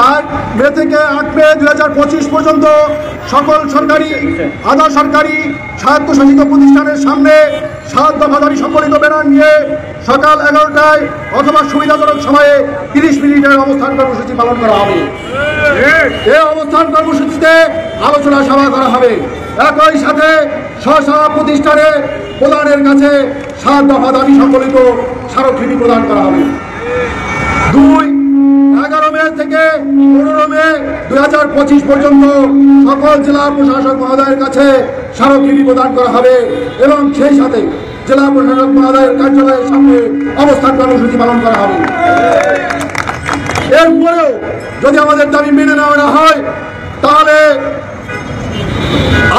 4 মে থেকে 8 মে 2025 পর্যন্ত সকল সরকারি আধা সরকারি স্বায়ত্তশাসিত প্রতিষ্ঠানের সামনে 7 দফা দাবি সম্বলিত ব্যানার নিয়ে সকাল 11টায় অথবা সুবিধাজনক সময়ে 30 মিনিটের অবস্থান কর্মসূচি পালন করা হবে। এই অবস্থান কর্মসূচিতে আলোচনা সভা করা হবে। একই সাথে স্ব প্রতিষ্ঠানে প্রধানের কাছে 7 দফা দাবি সম্বলিত স্মারকলিপি প্রদান করা হবে। 11 মে থেকে 15 মে 2025 পর্যন্ত সকল জেলা প্রশাসক মহোদয়ের কাছে স্মারকলিপি প্রদান করা হবে এবং সেই সাথে জেলা প্রশাসক মহোদয়ের কার্যালয়ের সামনে অবস্থান কর্মসূচি পালন করা হবে। এরপরেও যদি আমাদের দাবি মেনে নেওয়া না হয় তাহলে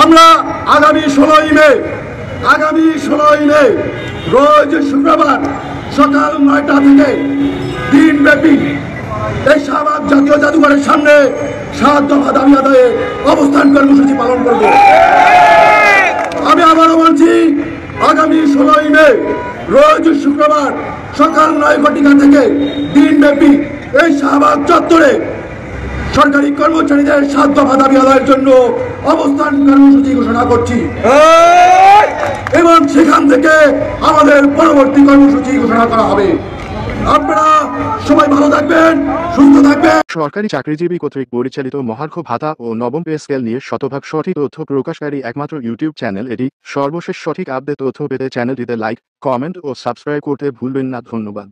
আমরা আগামী 16ই মে রোজ শুক্রবার সকাল 9টা থেকে দিনব্যাপী এই শাহবাগ জাতীয় জাদুঘরের সামনে 7 দফা দাবি আদায়ে অবস্থান কর্মসূচি পালন করব। আমি আবারও বলছি, আগামী 16ই মে রোজ শুক্রবার সকাল 9 থেকে দিনব্যাপী এই শাহবাগ চত্বরে সরকারি কর্মচারীদের 7 দফা দাবি আদায়ের জন্য অবস্থান কর্মসূচি ঘোষণা করছি এবং সেখান থেকে আমাদের পরবর্তী কর্মসূচি ঘোষণা করা হবে। আপনারা সবাই ভালো থাকবেন, সুস্থ থাকবেন। সরকারি চাকরিজীবী কর্তৃক পরিচালিত মহার্ঘ ভাতা ও নবম পে স্কেল নিয়ে শতভাগ সঠিক তথ্য প্রকাশকারী একমাত্র ইউটিউব চ্যানেল এটি। সর্বশেষ সঠিক আপডেট তথ্য পেতে চ্যানেলটিতে লাইক, কমেন্ট ও সাবস্ক্রাইব করতে ভুলবেন না। ধন্যবাদ।